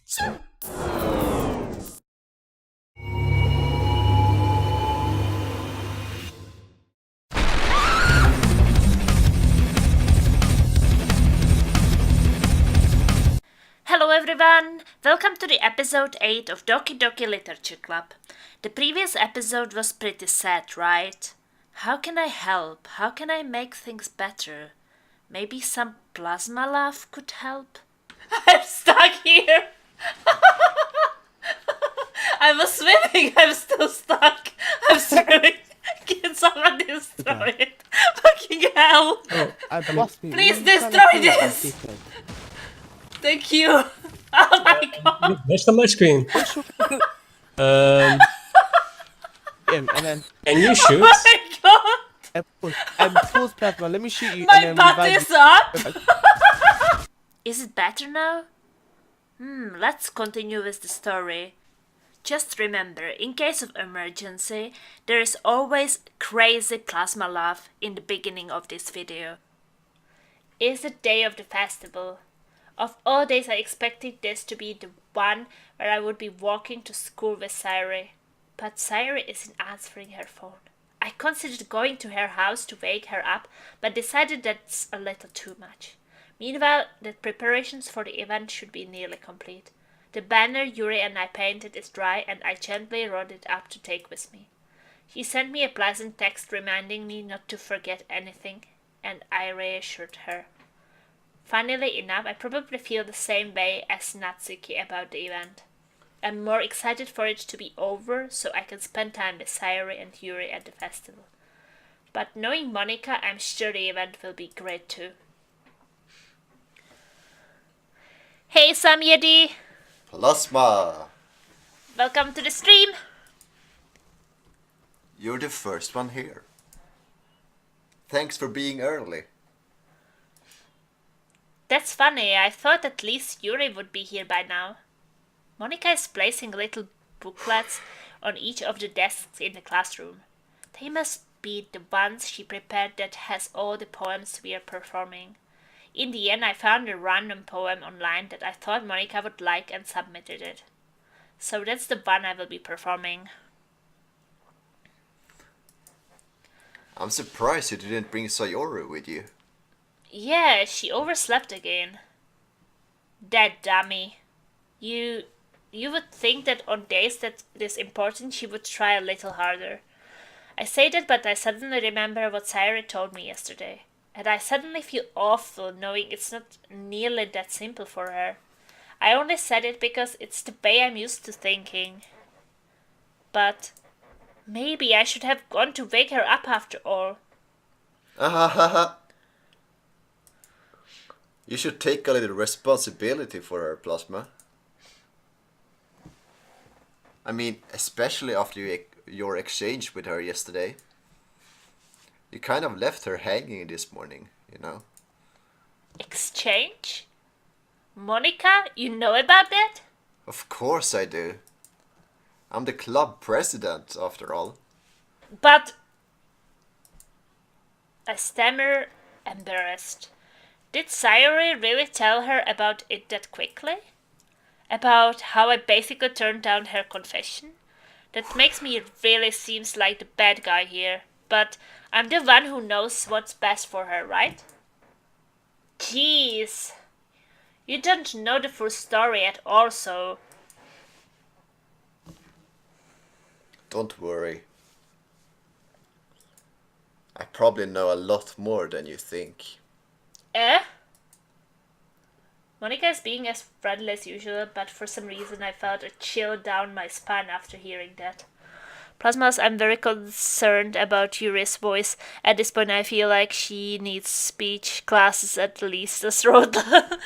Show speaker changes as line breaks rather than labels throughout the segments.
Hello everyone! Welcome to the episode 8 of Doki Doki Literature Club. The previous episode was pretty sad, right? How can I help? How can I make things better? Maybe some plasma love could help? I'm stuck here! I was swimming, I'm still stuck. I'm swimming. Can someone destroy it? Fucking hell!
Oh,
Please destroy this! Thank you! Oh my god!
There's on my screen.
and then
Can you
Oh
shoot?
my god!
pause plasma. Let me shoot you.
My
and then
butt
revive
is
you.
up! Is it better now? Let's continue with the story. Just remember, in case of emergency, there is always crazy plasma love in the beginning of this video. It's the day of the festival. Of all days I expected this to be the one where I would be walking to school with Sayuri. But Sayuri isn't answering her phone. I considered going to her house to wake her up, but decided that's a little too much. Meanwhile, the preparations for the event should be nearly complete. The banner Yuri and I painted is dry and I gently rolled it up to take with me. She sent me a pleasant text reminding me not to forget anything, and I reassured her. Funnily enough, I probably feel the same way as Natsuki about the event. I'm more excited for it to be over so I can spend time with Sayuri and Yuri at the festival. But knowing Monika, I'm sure the event will be great too. Hey Samyedi!
Plasma!
Welcome to the stream!
You're the first one here. Thanks for being early.
That's funny, I thought at least Yuri would be here by now. Monika is placing little booklets on each of the desks in the classroom. They must be the ones she prepared that has all the poems we are performing. In the end, I found a random poem online that I thought Monika would like and submitted it. So that's the one I will be performing.
I'm surprised you didn't bring Sayori with you.
Yeah, she overslept again. That dummy. You would think that on days that it is important she would try a little harder. I say that, but I suddenly remember what Sayuri told me yesterday. And I suddenly feel awful knowing it's not nearly that simple for her. I only said it because it's the way I'm used to thinking. But maybe I should have gone to wake her up after all.
You should take a little responsibility for her, Plasma. I mean, especially after your exchange with her yesterday. You kind of left her hanging this morning, you know.
Exchange? Monika, you know about that?
Of course I do. I'm the club president, after all.
But... I stammer, embarrassed. Did Sayuri really tell her about it that quickly? About how I basically turned down her confession? That makes me really seems like the bad guy here. But I'm the one who knows what's best for her, right? Jeez. You don't know the full story at all, so...
Don't worry. I probably know a lot more than you think.
Eh? Monika is being as friendly as usual, but for some reason I felt a chill down my spine after hearing that. Plasmas, I'm very concerned about Yuri's voice. At this point I feel like she needs speech classes at least as Rhoda.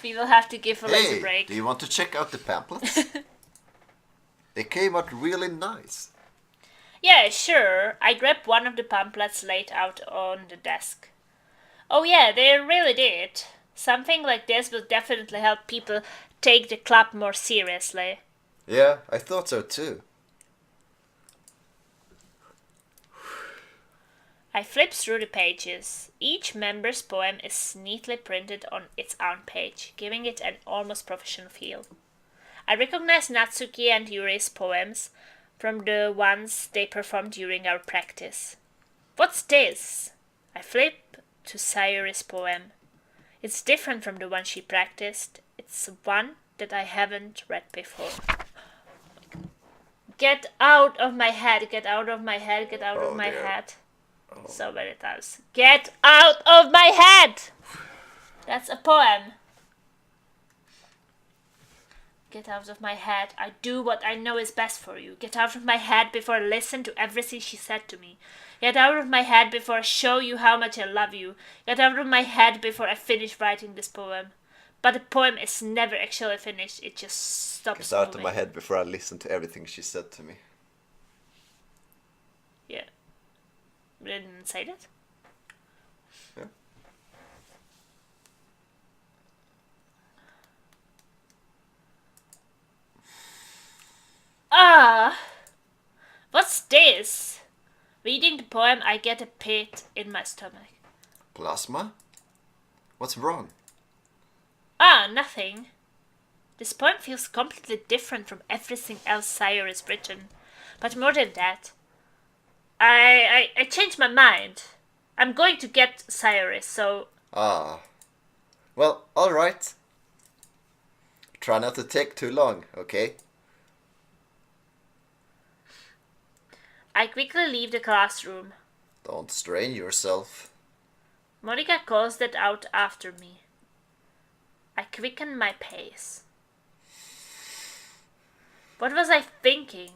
We will have to give her a break.
Do you want to check out the pamphlets? They came out really nice.
Yeah, sure. I grabbed one of the pamphlets laid out on the desk. Oh yeah, they really did. Something like this will definitely help people take the club more seriously.
Yeah, I thought so too.
I flip through the pages. Each member's poem is neatly printed on its own page, giving it an almost professional feel. I recognize Natsuki and Yuri's poems from the ones they performed during our practice. What's this? I flip to Sayuri's poem. It's different from the one she practiced. It's one that I haven't read before. Get out of my head, get out of my head, get out of my head. So many times. Get out of my head! That's a poem. Get out of my head. I do what I know is best for you. Get out of my head before I listen to everything she said to me. Get out of my head before I show you how much I love you. Get out of my head before I finish writing this poem. But the poem is never actually finished. It just stops.
Get out of my head before I listen to everything she said to me.
Yeah. Didn't say that?
Yeah.
Ah! What's this? Reading the poem, I get a pit in my stomach.
Plasma? What's wrong?
Ah, nothing. This poem feels completely different from everything else Sayuri has written. But more than that, I changed my mind. I'm going to get Sayuri, so...
Ah. Well, alright. Try not to take too long, okay?
I quickly leave the classroom.
Don't strain yourself.
Monica calls that out after me. I quicken my pace. What was I thinking?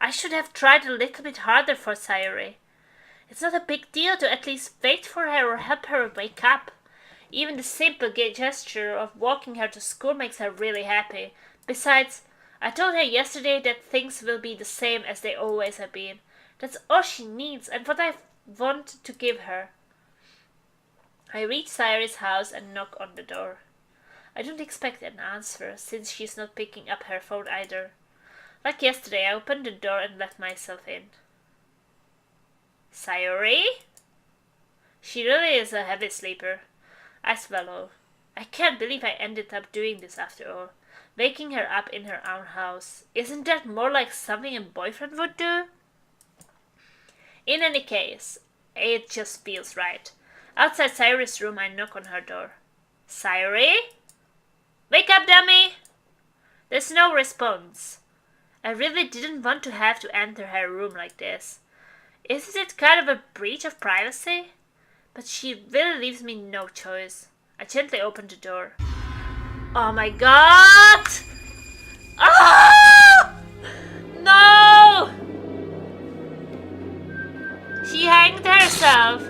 I should have tried a little bit harder for Sayuri. It's not a big deal to at least wait for her or help her wake up. Even the simple gesture of walking her to school makes her really happy. Besides, I told her yesterday that things will be the same as they always have been. That's all she needs and what I want to give her. I reach Sayuri's house and knock on the door. I don't expect an answer, since she's not picking up her phone either. Like yesterday, I opened the door and let myself in. Sayuri? She really is a heavy sleeper. I swallow. I can't believe I ended up doing this after all. Waking her up in her own house. Isn't that more like something a boyfriend would do? In any case, it just feels right. Outside Sayuri's room, I knock on her door. Sayuri? Wake up, dummy! There's no response. I really didn't want to have to enter her room like this. Isn't it kind of a breach of privacy? But she really leaves me no choice. I gently open the door. Oh my god! Ah! No! She hanged herself.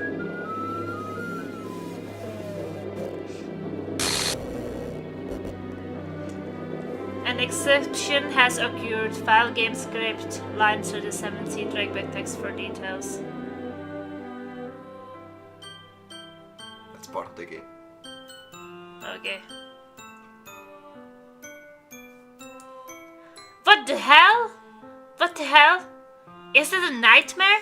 An exception has occurred. File game script. Line 37C. Drag back text for details.
That's part of the game.
Okay. What the hell? What the hell? Is it a nightmare?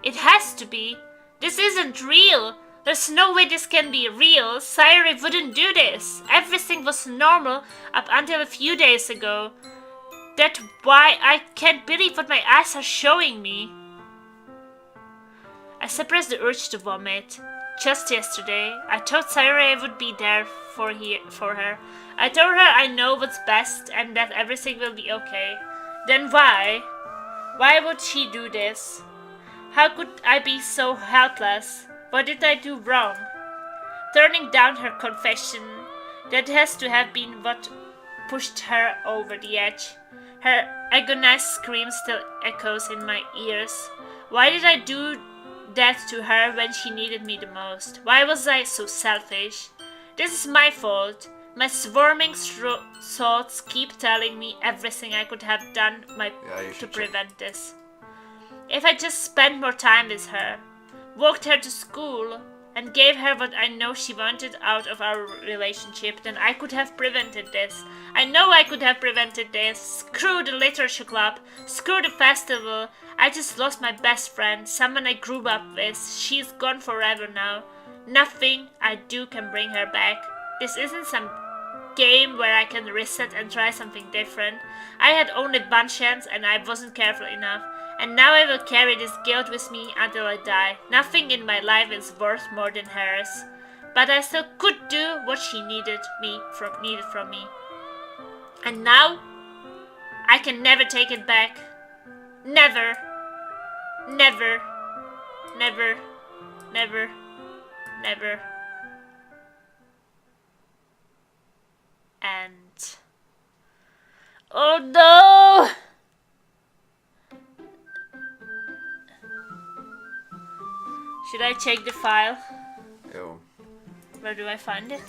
It has to be. This isn't real. There's no way this can be real. Sayuri wouldn't do this. Everything was normal up until a few days ago. That's why I can't believe what my eyes are showing me. I suppress the urge to vomit. Just yesterday, I told Sayuri I would be there for her. I told her I know what's best and that everything will be okay. Then why? Why would she do this? How could I be so helpless? What did I do wrong? Turning down her confession, that has to have been what pushed her over the edge. Her agonized scream still echoes in my ears. Why did I do that to her when she needed me the most? Why was I so selfish? This is my fault. My swarming thoughts keep telling me everything I could have done to prevent this. If I just spent more time with her, walked her to school, and gave her what I know she wanted out of our relationship, then I could have prevented this. I know I could have prevented this. Screw the literature club. Screw the festival. I just lost my best friend, someone I grew up with. She's gone forever now. Nothing I do can bring her back. This isn't some game where I can reset and try something different. I had only one chance and I wasn't careful enough. And now I will carry this guilt with me until I die. Nothing in my life is worth more than hers. But I still could do what she needed from me. And now, I can never take it back. Never. Never. Never. Never. Never. And... oh no! Should I check the file?
Yo,
Where do I find it?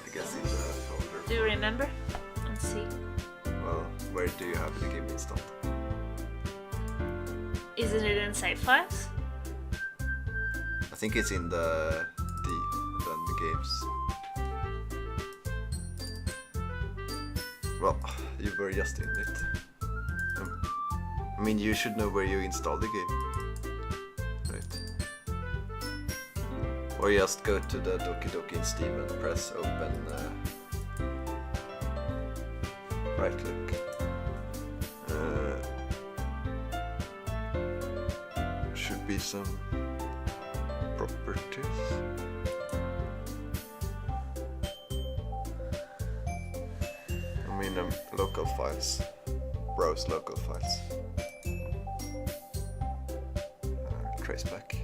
I guess in the folder.
Do you remember? Let's see.
Well, where do you have the game installed?
Isn't it in save files?
I think it's in the games. Well, you were just in it. I mean, you should know where you installed the game. Right. Or just go to the Doki Doki in Steam and press open right click. Should be some properties. I mean, local files. Browse local files. Trace back.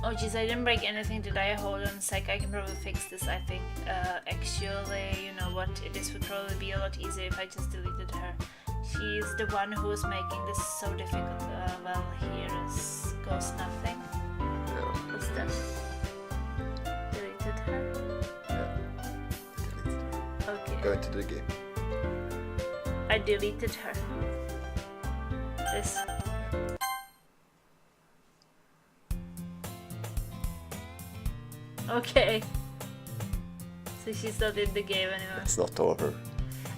Oh jeez, I didn't break anything, did I? Hold on a sec, I can probably fix this, I think. Actually, you know what, this would probably be a lot easier if I just deleted her. She's the one who is making this so difficult. Well, here goes nothing.
Yeah.
What's that? Deleted her?
Yeah. Deleted her.
Okay.
Go into the game.
I deleted her. This. Okay. So she's not in the game anymore.
It's not over.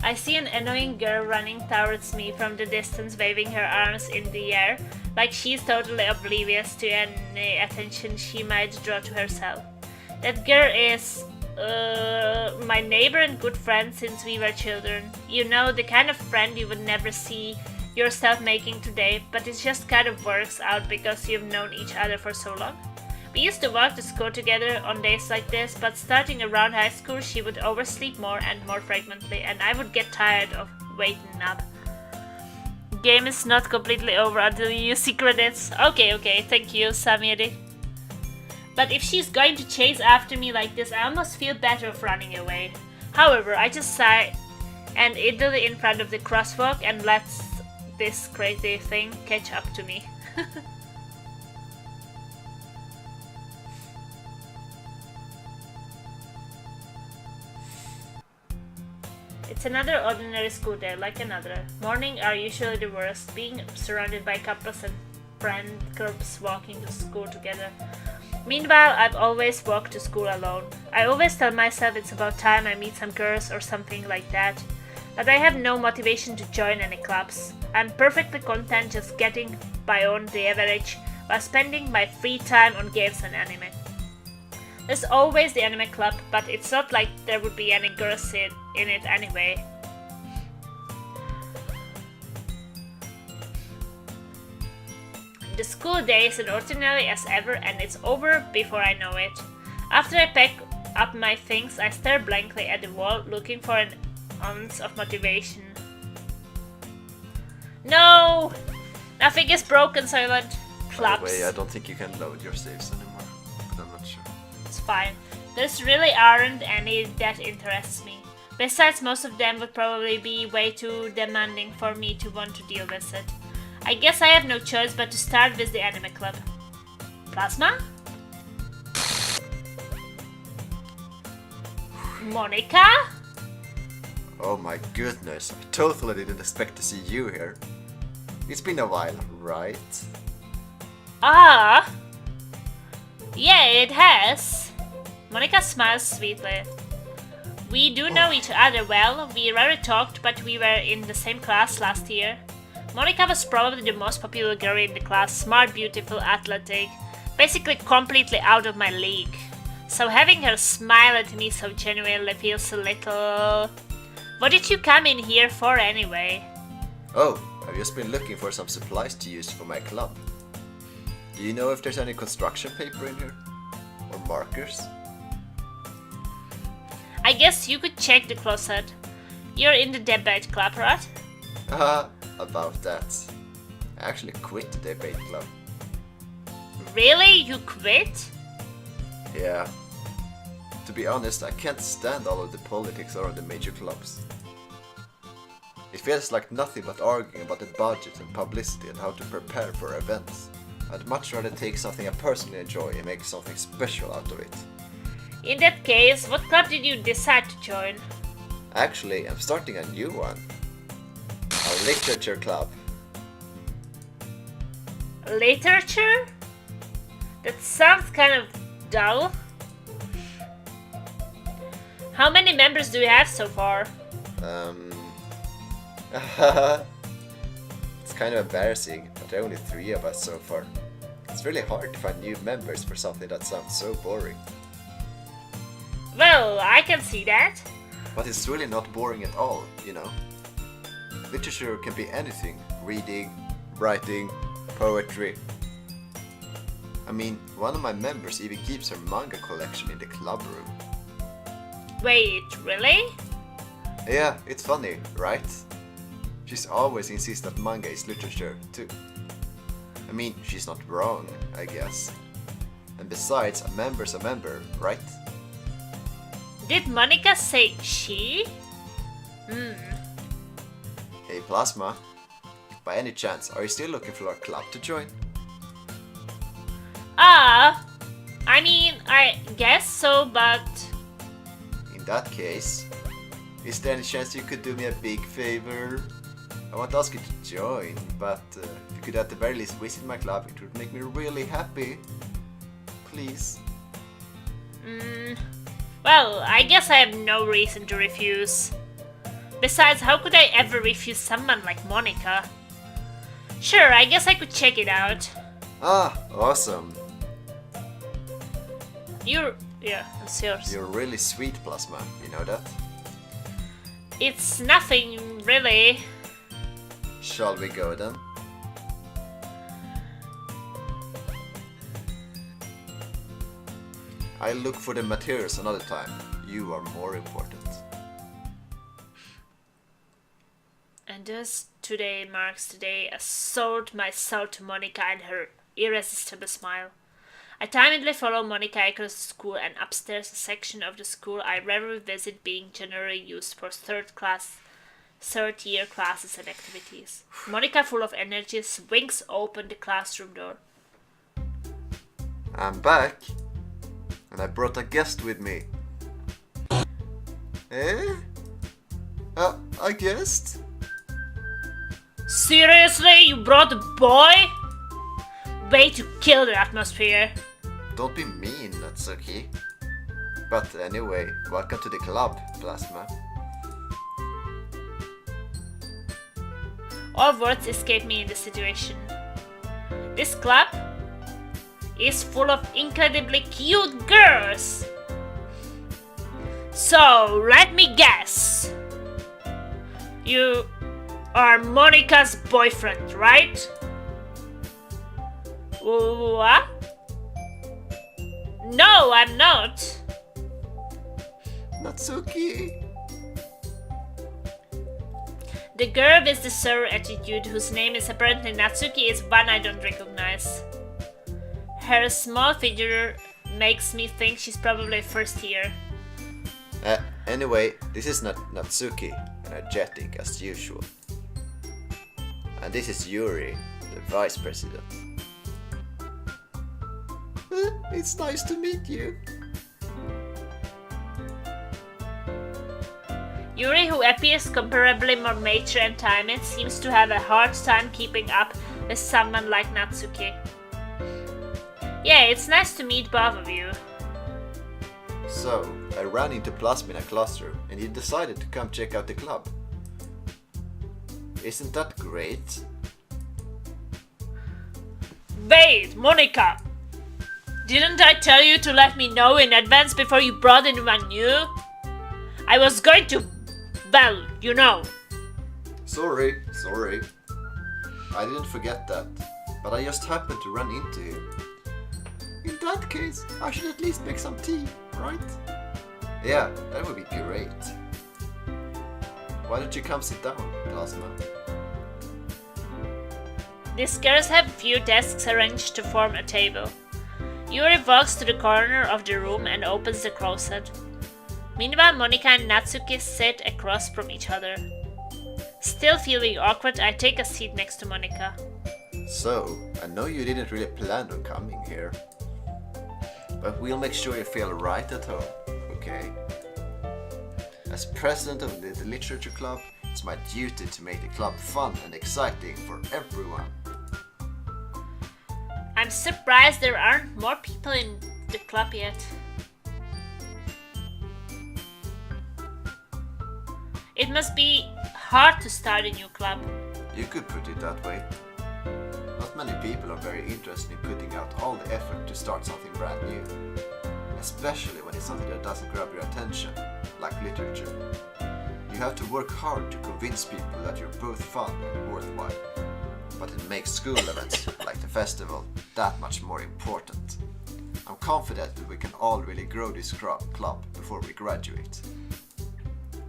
I see an annoying girl running towards me from the distance, waving her arms in the air, like she's totally oblivious to any attention she might draw to herself. That girl is my neighbor and good friend since we were children. You know, the kind of friend you would never see yourself making today, but it just kind of works out because you've known each other for so long. We used to walk to school together on days like this, but starting around high school she would oversleep more and more frequently, and I would get tired of waiting up. Game is not completely over until you see credits. Okay, thank you, Samiri. But if she's going to chase after me like this, I almost feel better of running away. However, I just sigh and idle in front of the crosswalk and let this crazy thing catch up to me. It's another ordinary school day, like another. Mornings are usually the worst, being surrounded by couples and friend groups walking to school together. Meanwhile, I've always walked to school alone. I always tell myself it's about time I meet some girls or something like that. But I have no motivation to join any clubs. I'm perfectly content just getting by on the average while spending my free time on games and anime. There's always the anime club, but it's not like there would be any girls in it anyway. The school day is as ordinary as ever, and it's over before I know it. After I pack up my things, I stare blankly at the wall, looking for an ounce of motivation. No! Nothing is broken, Silent. Clubs.
By the way, I don't think you can load your saves anymore, but I'm not sure.
It's fine. There's really aren't any that interests me. Besides, most of them would probably be way too demanding for me to want to deal with it. I guess I have no choice but to start with the anime club. Plasma? Monica?
Oh my goodness, I totally didn't expect to see you here. It's been a while, right?
Ah. Yeah, it has. Monica smiles sweetly. We do know each other well. We rarely talked, but we were in the same class last year. Monica was probably the most popular girl in the class, smart, beautiful, athletic, basically completely out of my league. So having her smile at me so genuinely feels a little... What did you come in here for anyway?
Oh, I've just been looking for some supplies to use for my club. Do you know if there's any construction paper in here? Or markers?
I guess you could check the closet. You're in the debate club, right?
Haha, about that. I actually quit the debate club.
Really? You quit?
Yeah. To be honest, I can't stand all of the politics around the major clubs. It feels like nothing but arguing about the budget and publicity and how to prepare for events. I'd much rather take something I personally enjoy and make something special out of it.
In that case, what club did you decide to join?
Actually, I'm starting a new one. A literature club.
Literature? That sounds kind of dull. How many members do you have so far?
It's kind of embarrassing, but there are only 3 of us so far. It's really hard to find new members for something that sounds so boring.
Well, I can see that.
But it's really not boring at all, you know. Literature can be anything. Reading, writing, poetry. I mean, one of my members even keeps her manga collection in the club room.
Wait, really?
Yeah, it's funny, right? She's always insists that manga is literature, too. I mean, she's not wrong, I guess. And besides, a member's a member, right?
Did Monica say she?
Hey Plasma, by any chance, are you still looking for a club to join?
I mean, I guess so, but...
In that case, is there any chance you could do me a big favor? I won't ask you to join, but if you could at the very least visit my club, it would make me really happy. Please.
Well, I guess I have no reason to refuse. Besides, how could I ever refuse someone like Monica? Sure, I guess I could check it out.
Ah, awesome.
Yeah, it's yours.
You're really sweet, Plasma, you know that?
It's nothing, really.
Shall we go then? I'll look for the materials another time. You are more important.
And thus, today marks the day I sold my soul to Monica and her irresistible smile. I timidly follow Monica across the school and upstairs a section of the school I rarely visit being generally used for third year classes and activities. Monica, full of energy, swings open the classroom door.
I'm back. And I brought a guest with me. Eh? A guest?
Seriously? You brought a boy? Way to kill the atmosphere.
Don't be mean, Natsuki. But anyway, welcome to the club, Plasma.
All words escape me in this situation. This club is full of incredibly cute girls. So, let me guess. You are Monica's boyfriend, right? What? No, I'm not.
Natsuki.
The girl with the sour attitude, whose name is apparently Natsuki, is one I don't recognize. Her small figure makes me think she's probably first year.
Anyway, this is not Natsuki, energetic as usual. And this is Yuri, the vice president. It's nice to meet you.
Yuri, who appears comparably more mature and timid, seems to have a hard time keeping up with someone like Natsuki. Yeah, it's nice to meet both of you.
So, I ran into Plasma in a classroom and he decided to come check out the club. Isn't that great?
Wait, Monica! Didn't I tell you to let me know in advance before you brought anyone new? I was going to... well, you know.
Sorry. I didn't forget that, but I just happened to run into him. In that case, I should at least make some tea, right? Yeah, that would be great. Why don't you come sit down, Plasma?
These girls have a few desks arranged to form a table. Yuri walks to the corner of the room and opens the closet. Meanwhile, Monica and Natsuki sit across from each other. Still feeling awkward, I take a seat next to Monica.
So, I know you didn't really plan on coming here. But we'll make sure you feel right at home, okay? As president of the Literature Club, it's my duty to make the club fun and exciting for everyone.
I'm surprised there aren't more people in the club yet. It must be hard to start a new club.
You could put it that way. Not many people are very interested in putting out all the effort to start something brand new. Especially when it's something that doesn't grab your attention, like literature. You have to work hard to convince people that you're both fun and worthwhile. But it makes school events, like the festival, that much more important. I'm confident that we can all really grow this club before we graduate.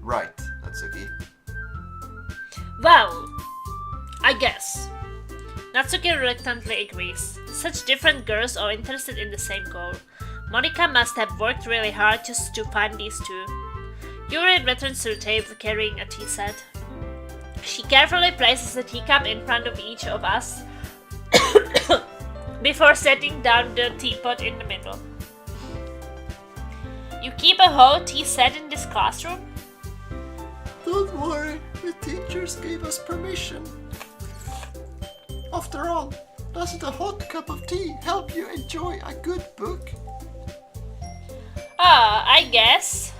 Right, Natsuki?
Well, I guess. Natsuki reluctantly agrees. Such different girls are interested in the same goal. Monica must have worked really hard just to find these two. Yuri returns to the table carrying a tea set. She carefully places a teacup in front of each of us before setting down the teapot in the middle. You keep a whole tea set in this classroom?
Don't worry, the teachers gave us permission. After all, doesn't a hot cup of tea help you enjoy a good book?
I guess.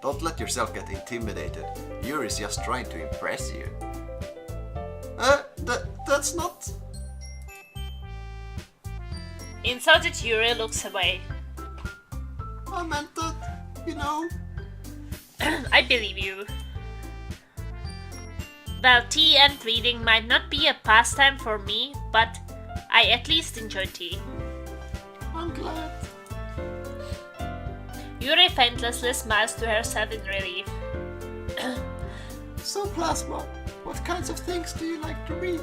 Don't let yourself get intimidated. Yuri's just trying to impress you. That's not...
Insulted Yuri looks away.
I meant that, you know.
I believe you. Well, tea and reading might not be a pastime for me, but I at least enjoy tea.
I'm glad.
Yuri faintlessly smiles to herself in relief.
So, Plasma, what kinds of things do you like to read?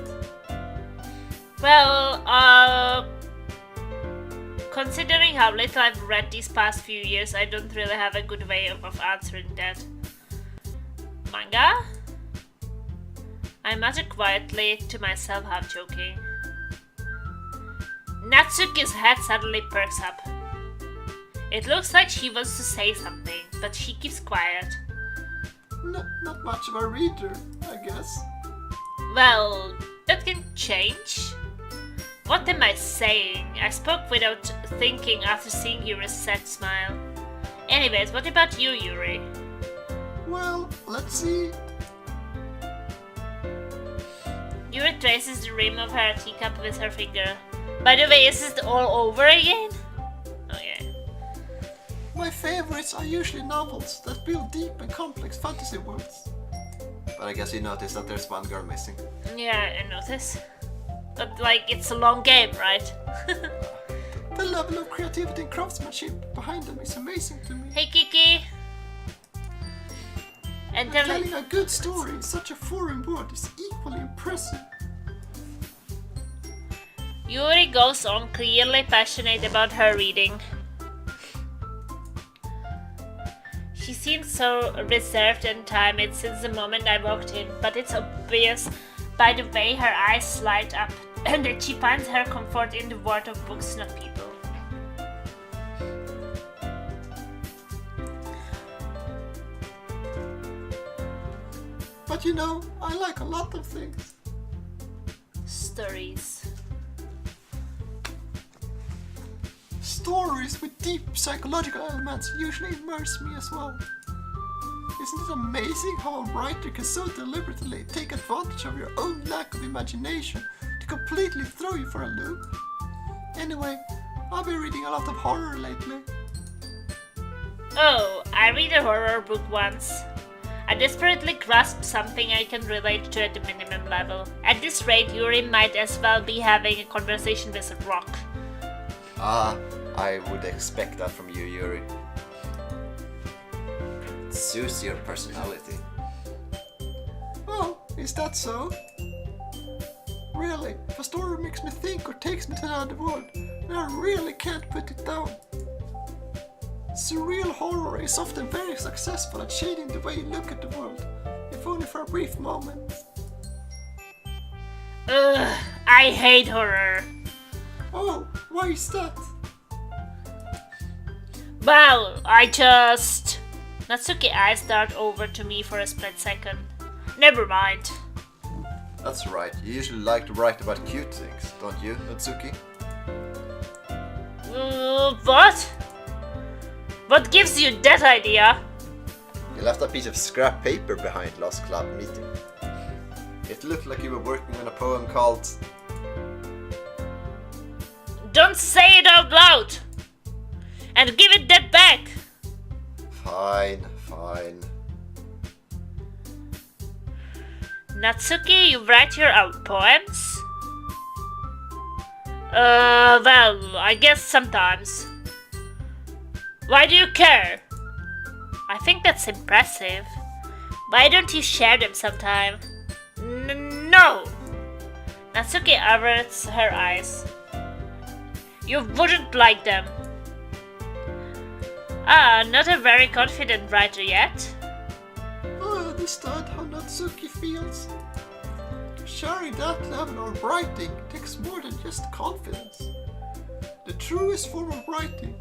Well, considering how little I've read these past few years, I don't really have a good way of answering that. Manga? I mutter quietly to myself, half joking. Natsuki's head suddenly perks up. It looks like she wants to say something, but she keeps quiet.
Not much of a reader, I guess.
Well, that can change. What am I saying? I spoke without thinking after seeing Yuri's sad smile. Anyways, what about you, Yuri?
Well, let's see.
Yuri traces the rim of her teacup with her finger. By the way, is this all over again? Oh yeah.
My favorites are usually novels that build deep and complex fantasy worlds. But I guess you noticed that there's one girl missing.
Yeah, I notice. But like, it's a long game, right?
The level of creativity and craftsmanship behind them is amazing to me.
Hey Kiki! And
Telling a good story in such a foreign world is equally impressive.
Yuri goes on, clearly passionate about her reading. She seems so reserved and timid since the moment I walked in, but it's obvious by the way her eyes light up and that she finds her comfort in the world of books, not people.
But you know, I like a lot of things.
Stories.
Stories with deep psychological elements usually immerse me as well. Isn't it amazing how a writer can so deliberately take advantage of your own lack of imagination to completely throw you for a loop? Anyway, I've been reading a lot of horror lately.
Oh, I read a horror book once. I desperately grasped something I can relate to at the minimum level. At this rate, Yuri might as well be having a conversation with a rock.
I would expect that from you, Yuri. It suits your personality. Oh, is that so? Really, if a story makes me think or takes me to another world, then I really can't put it down. Surreal horror is often very successful at shading the way you look at the world, if only for a brief moment.
Ugh, I hate horror.
Oh, why is that?
Well, Natsuki eyes dart over to me for a split second. Never mind.
That's right, you usually like to write about cute things, don't you, Natsuki?
What? What gives you that idea?
You left a piece of scrap paper behind last club meeting. It looked like you were working on a poem called...
Don't say it out loud! And give it that back!
Fine, fine.
Natsuki, you write your own poems? Well, I guess sometimes. Why do you care? I think that's impressive. Why don't you share them sometime? No! Natsuki averts her eyes. You wouldn't like them. Not a very confident writer yet.
I understand how Natsuki feels. Sharing that level of writing takes more than just confidence. The truest form of writing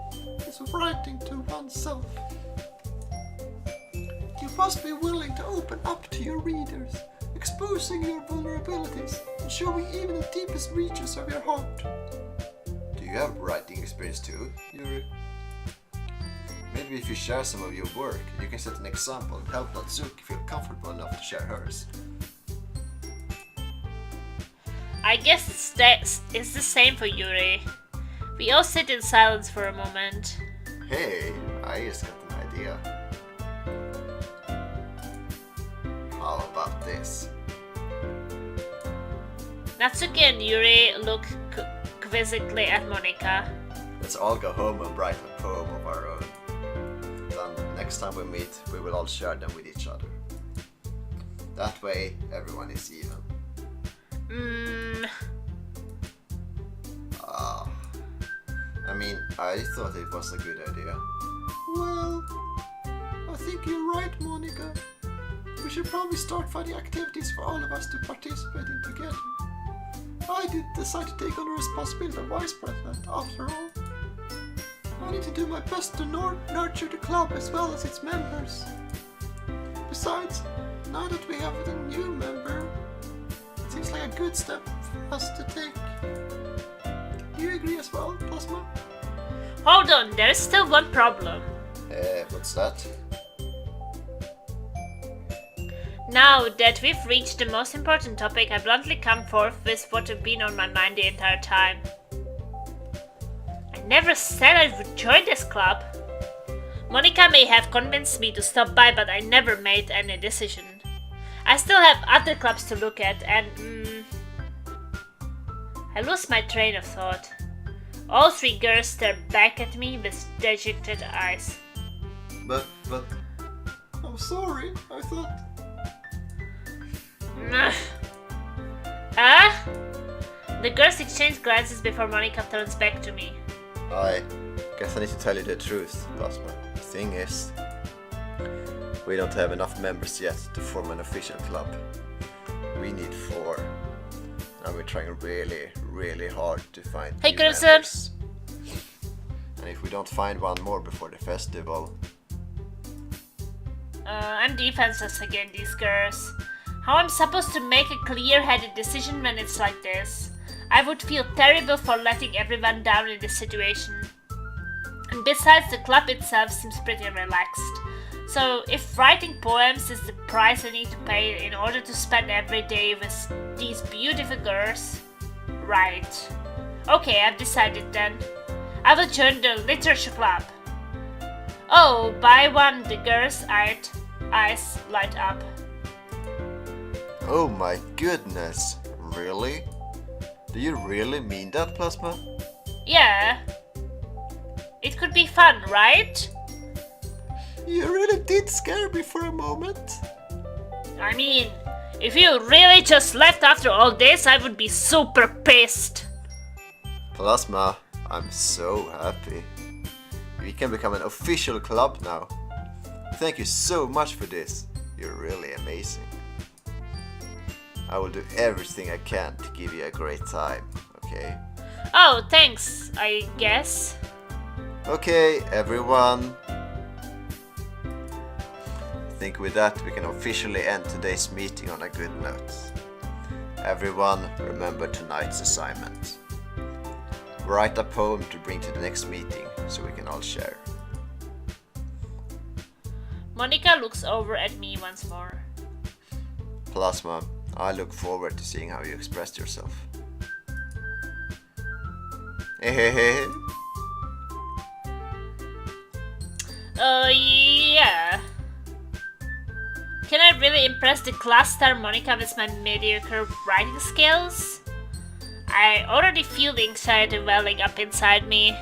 is writing to oneself. You must be willing to open up to your readers, exposing your vulnerabilities and showing even the deepest reaches of your heart. Do you have writing experience too, Yuri? Maybe if you share some of your work, you can set an example and help Natsuki feel comfortable enough to share hers.
I guess it's the same for Yuri. We all sit in silence for a moment.
Hey, I just got an idea. How about this?
Natsuki and Yuri look quizzically at Monika.
Let's all go home and write a poem of our own. Then next time we meet, we will all share them with each other. That way, everyone is even. I thought it was a good idea. Well, I think you're right, Monika. We should probably start finding activities for all of us to participate in together. I did decide to take on the responsibility of vice president, after all. I need to do my best to nurture the club as well as its members. Besides, now that we have a new member, it seems like a good step for us to take. Do you agree as well, Plasma?
Hold on, there's still one problem.
What's that?
Now that we've reached the most important topic, I bluntly come forth with what has been on my mind the entire time. I never said I would join this club. Monika may have convinced me to stop by, but I never made any decision. I still have other clubs to look at, and I lose my train of thought. All three girls stare back at me with dejected eyes.
But, I'm sorry, I thought...
The girls exchange glances before Monika turns back to me.
I guess I need to tell you the truth, Plasma. The thing is, we don't have enough members yet to form an official club. We need 4. And we're trying really hard to find
Hey,
new
Crimson!
members. And if we don't find one more before the festival...
I'm defenseless against these girls. How I'm supposed to make a clear-headed decision when it's like this? I would feel terrible for letting everyone down in this situation. And besides, the club itself seems pretty relaxed. So if writing poems is the price I need to pay in order to spend every day with these beautiful girls, right. Okay, I've decided then. I will join the literature club. Oh, buy one, the girls' eyes light up.
Oh my goodness, really? Do you really mean that, Plasma?
Yeah. It could be fun, right?
You really did scare me for a moment.
I mean, if you really just left after all this, I would be super pissed.
Plasma, I'm so happy. We can become an official club now. Thank you so much for this. You're really amazing. I will do everything I can to give you a great time, okay?
Oh, thanks, I guess.
Okay, everyone. I think with that we can officially end today's meeting on a good note. Everyone, remember tonight's assignment. Write a poem to bring to the next meeting so we can all share.
Monica looks over at me once more.
Plasma, I look forward to seeing how you expressed yourself. Hehehe.
Yeah. Can I really impress the class star Monica with my mediocre writing skills? I already feel the anxiety welling up inside me.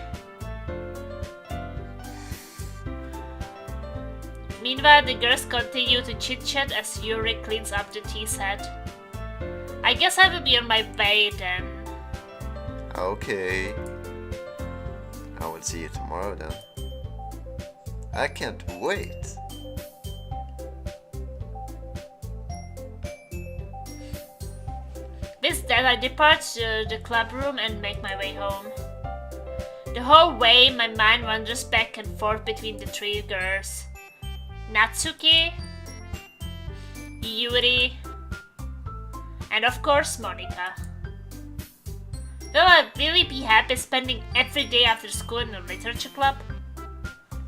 Meanwhile, the girls continue to chit-chat as Yuri cleans up the tea set. I guess I will be on my way then.
Okay. I will see you tomorrow then. I can't wait.
With that, I depart the club room and make my way home. The whole way, my mind wanders back and forth between the three girls. Natsuki, Yuri, and of course Monica. Will I really be happy spending every day after school in a literature club?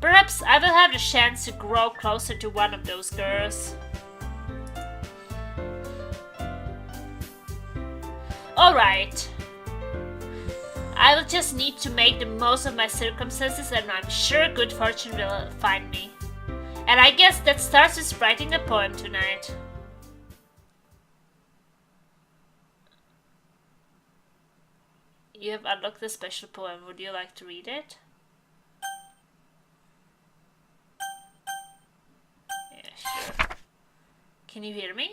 Perhaps I will have the chance to grow closer to one of those girls. Alright. I will just need to make the most of my circumstances and I'm sure good fortune will find me. And I guess that starts with writing a poem tonight. You have unlocked a special poem. Would you like to read it? Yeah, sure. Can you hear me?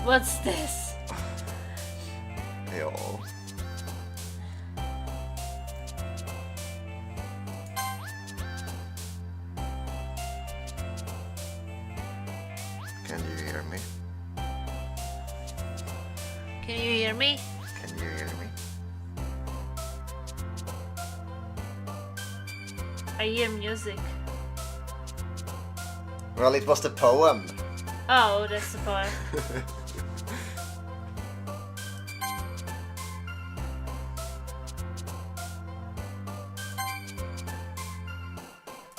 What's this?
Ja. Can you hear me?
Can you hear me?
Can you hear me?
I hear music.
Well, it was the poem.
Oh, that's the poem.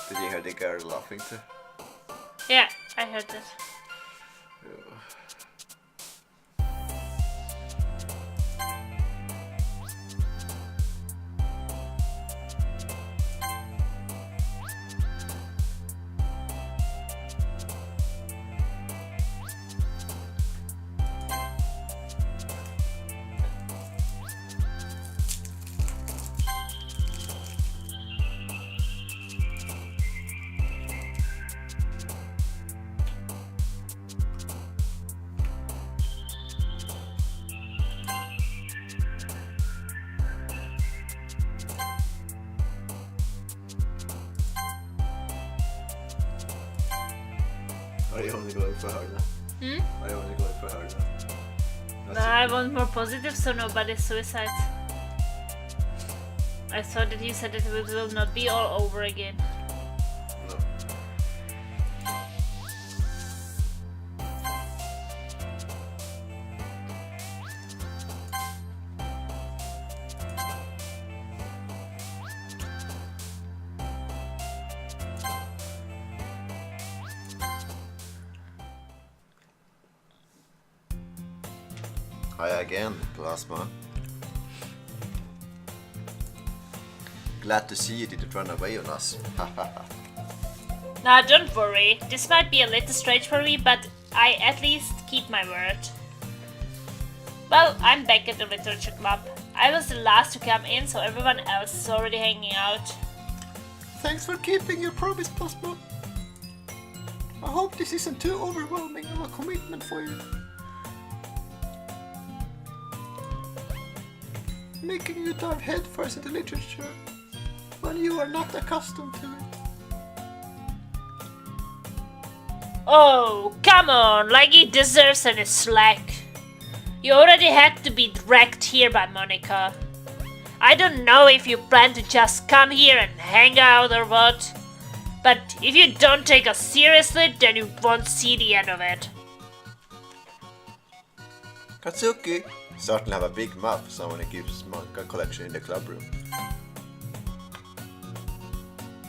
Did you hear the girl laughing too?
Yeah, I heard that.
Are you only going for her now? Are you only going for her now?
No, I want more positive so nobody suicides. I thought that you said that it will not be all over again.
No. Hi again, Plasma. Glad to see you didn't run away on us.
Nah, don't worry. This might be a little strange for me, but I at least keep my word. Well, I'm back at the literature club. I was the last to come in, so everyone else is already hanging out.
Thanks for keeping your promise, Plasma. I hope this isn't too overwhelming of a commitment for you. Making you dive headfirst into literature when you are not accustomed to it.
Oh, come on, like he deserves any slack. You already had to be dragged here by Monica. I don't know if you plan to just come here and hang out or what, but if you don't take us seriously, then you won't see the end of it.
Katsuki certainly have a big mouth for someone who keeps manga collection in the club room.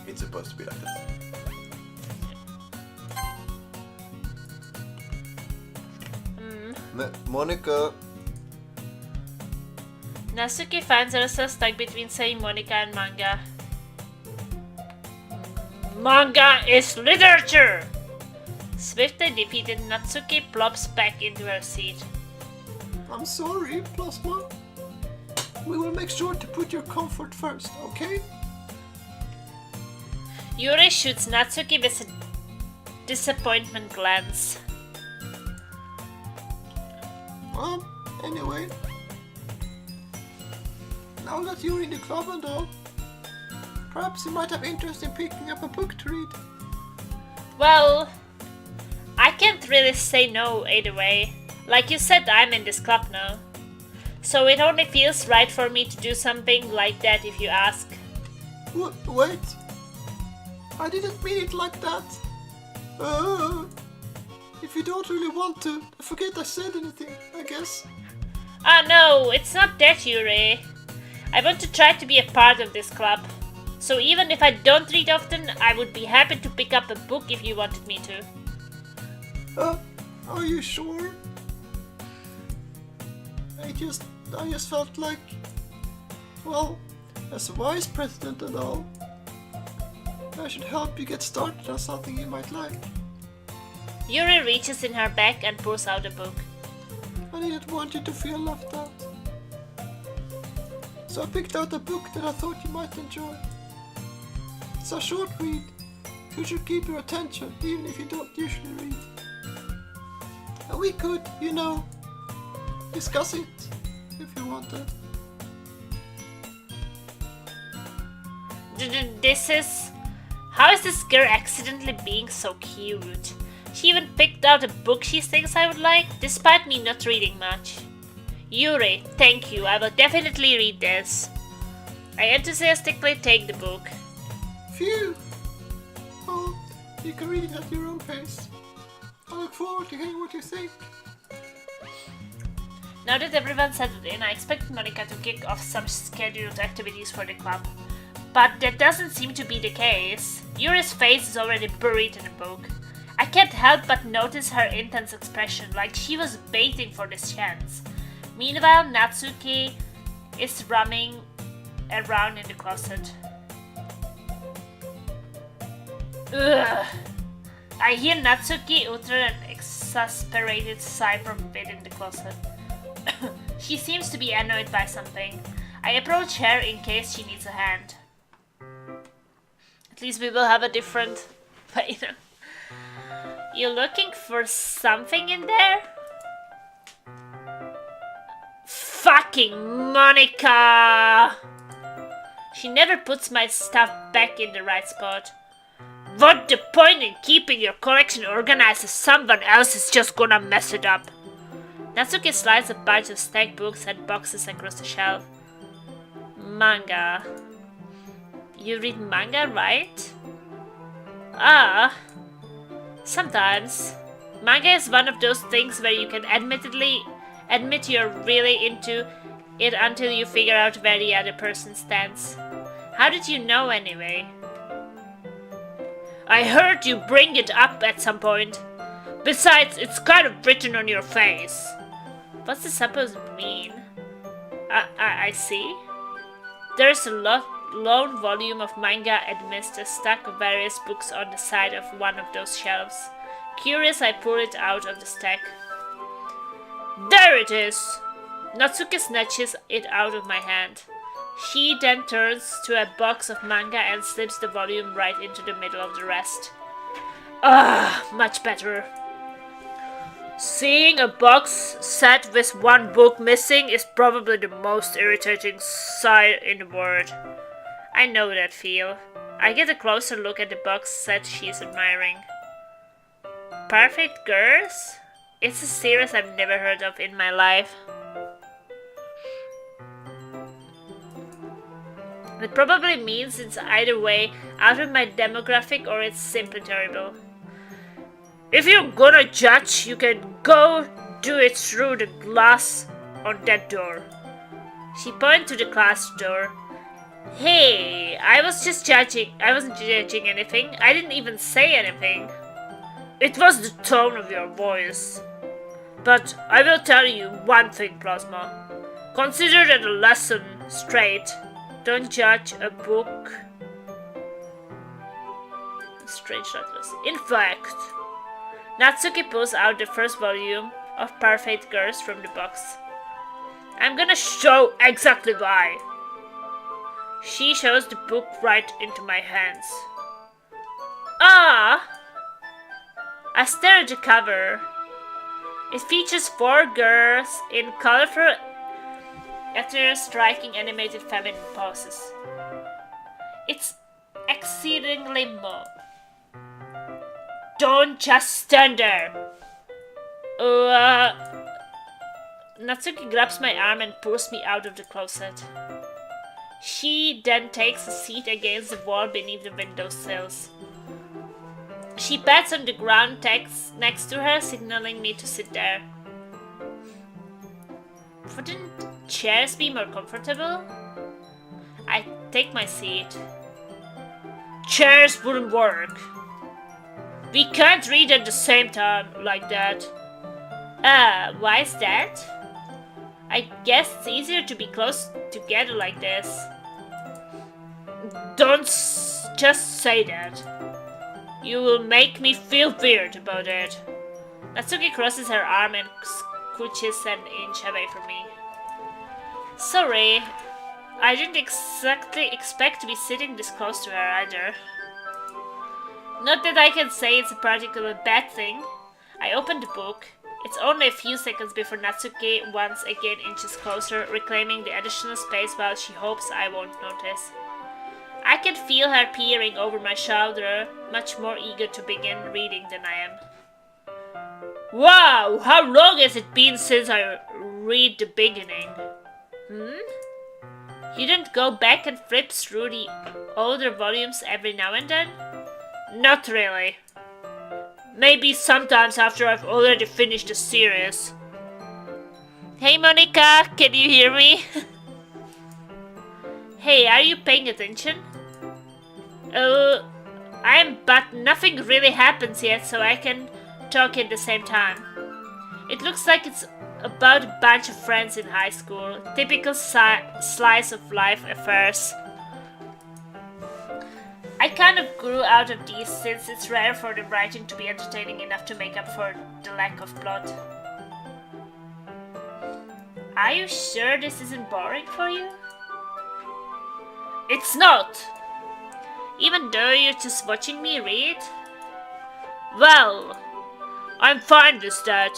It's supposed to be like that. Monica.
Natsuki finds herself stuck between saying Monica and manga. Manga is literature! Swiftly defeated, Natsuki plops back into her seat.
I'm sorry, Plasma. We will make sure to put your comfort first, okay?
Yuri shoots Natsuki with a disappointment glance.
Anyway. Now that you're in the club and all, perhaps you might have interest in picking up a book to read.
Well, I can't really say no either way. Like you said, I'm in this club now. So it only feels right for me to do something like that if you ask.
Wait. I didn't mean it like that. If you don't really want to, forget I said anything, I guess.
Ah no, it's not that, Yuri. I want to try to be a part of this club. So even if I don't read often, I would be happy to pick up a book if you wanted me to.
Are you sure? I just felt like, well, as a vice president and all, I should help you get started on something you might like.
Yuri reaches in her bag and pulls out a book.
I didn't want you to feel left out. So I picked out a book that I thought you might enjoy. It's a short read, so it should keep your attention even if you don't usually read. And we could, discuss it if you wanted.
How is this girl accidentally being so cute? She even picked out a book she thinks I would like, despite me not reading much. Yuri, thank you, I will definitely read this. I enthusiastically take the book.
Phew! Oh, you can read it at your own pace. I look forward to hearing what you think.
Now that everyone's settled in, I expect Monica to kick off some scheduled activities for the club. But that doesn't seem to be the case. Yuri's face is already buried in the book. I can't help but notice her intense expression, like she was waiting for this chance. Meanwhile, Natsuki is roaming around in the closet. Ugh. I hear Natsuki utter an exasperated sigh from within the closet. She seems to be annoyed by something. I approach her in case she needs a hand. At least we will have a different... You looking for something in there? Fucking Monica! She never puts my stuff back in the right spot. What the point in keeping your collection organized if someone else is just gonna mess it up? Natsuki slides a bunch of stacked books and boxes across the shelf. Manga. You read manga, right? Ah. Sometimes. Manga is one of those things where you can admit you're really into it until you figure out where the other person stands. How did you know anyway? I heard you bring it up at some point. Besides, it's kind of written on your face. What's this supposed to mean? I see. There's a lone volume of manga amidst a stack of various books on the side of one of those shelves. Curious, I pull it out of the stack. There it is! Natsuki snatches it out of my hand. She then turns to a box of manga and slips the volume right into the middle of the rest. Ah, much better. Seeing a box set with one book missing is probably the most irritating sight in the world. I know that feel. I get a closer look at the box set she's admiring. Perfect Girls? It's a series I've never heard of in my life. It probably means it's either way out of my demographic or it's simply terrible. If you're gonna judge, you can go do it through the glass on that door. She pointed to the glass door. Hey, I wasn't judging anything. I didn't even say anything. It was the tone of your voice. But I will tell you one thing, Plasma. Consider that a lesson straight. Don't judge a book. Strange letters. In fact, Natsuki pulls out the first volume of Perfect Girls from the box. I'm gonna show exactly why. She shows the book right into my hands. Ah! I stare at the cover. It features 4 girls in colorful, striking animated feminine poses. It's exceedingly Don't just stand there! Natsuki grabs my arm and pulls me out of the closet. She then takes a seat against the wall beneath the windowsills. She pats on the ground next to her, signaling me to sit there. Wouldn't chairs be more comfortable? I take my seat. Chairs wouldn't work. We can't read at the same time like that. Why is that? I guess it's easier to be close together like this. Don't just say that. You will make me feel weird about it. Natsuki crosses her arm and scooches an inch away from me. Sorry, I didn't exactly expect to be sitting this close to her either. Not that I can say it's a particularly bad thing. I open the book. It's only a few seconds before Natsuki once again inches closer, reclaiming the additional space while she hopes I won't notice. I can feel her peering over my shoulder, much more eager to begin reading than I am. Wow, how long has it been since I read the beginning? You don't go back and flip through the older volumes every now and then? Not really. Maybe sometimes after I've already finished the series. Hey Monica, can you hear me? Hey, are you paying attention? But nothing really happens yet, so I can talk at the same time. It looks like it's about a bunch of friends in high school. Typical slice of life affairs. I kind of grew out of these since it's rare for the writing to be entertaining enough to make up for the lack of plot. Are you sure this isn't boring for you? It's not! Even though you're just watching me read? Well, I'm fine with that.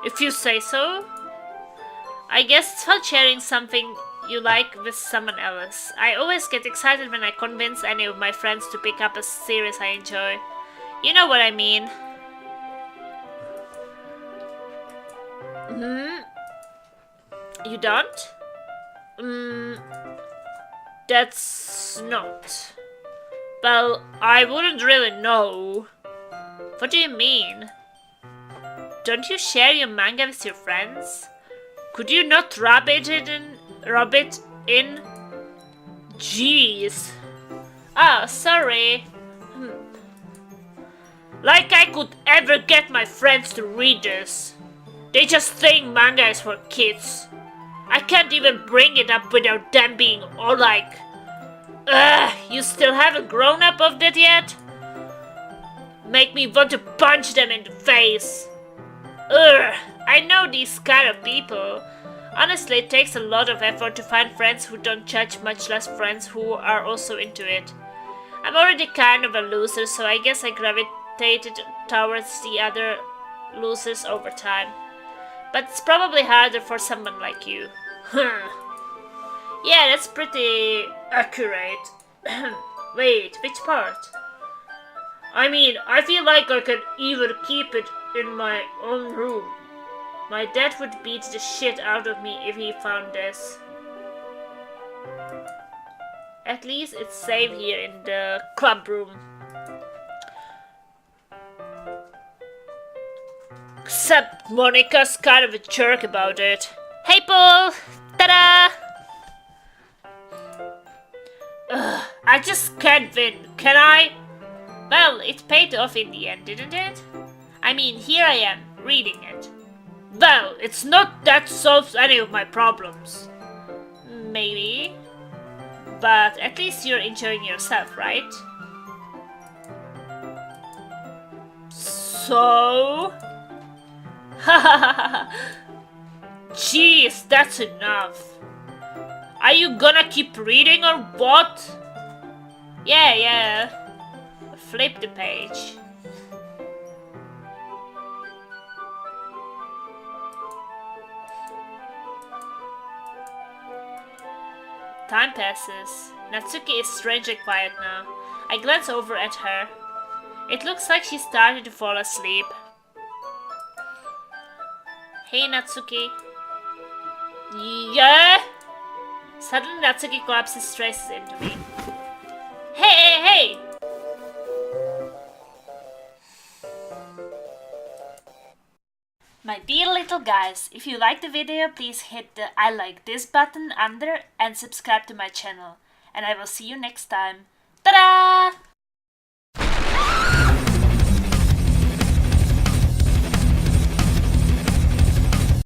If you say so. I guess it's fun sharing something you like with someone else. I always get excited when I convince any of my friends to pick up a series I enjoy. You know what I mean. You don't? That's not. Well, I wouldn't really know. What do you mean? Don't you share your manga with your friends? Could you not rub it in? Jeez. Oh, sorry. Like I could ever get my friends to read this. They just think manga is for kids. I can't even bring it up without them being all like, ugh, you still haven't grown up of that yet? Make me want to punch them in the face. Ugh, I know these kind of people. Honestly, it takes a lot of effort to find friends who don't judge, much less friends who are also into it. I'm already kind of a loser, so I guess I gravitated towards the other losers over time. But it's probably harder for someone like you. Yeah, that's pretty accurate. Wait, which part? I mean, I feel like I could even keep it in my own room. My dad would beat the shit out of me if he found this. At least it's safe here in the club room. Except Monica's kind of a jerk about it. Hey Paul! Ta-da! Ugh, I just can't win, can I? Well, it paid off in the end, didn't it? I mean, here I am, reading it. Well, it's not that solves any of my problems. Maybe. But at least you're enjoying yourself, right? So... Jeez, that's enough. Are you gonna keep reading or what? Yeah. Flip the page. Time passes. Natsuki is strangely quiet now. I glance over at her. It looks like she's starting to fall asleep. Hey Natsuki. Yeah? Suddenly Natsuki collapses, traces into me. Hey! My dear little guys, if you like the video, please hit the I like this button under and subscribe to my channel. And I will see you next time. Ta-da!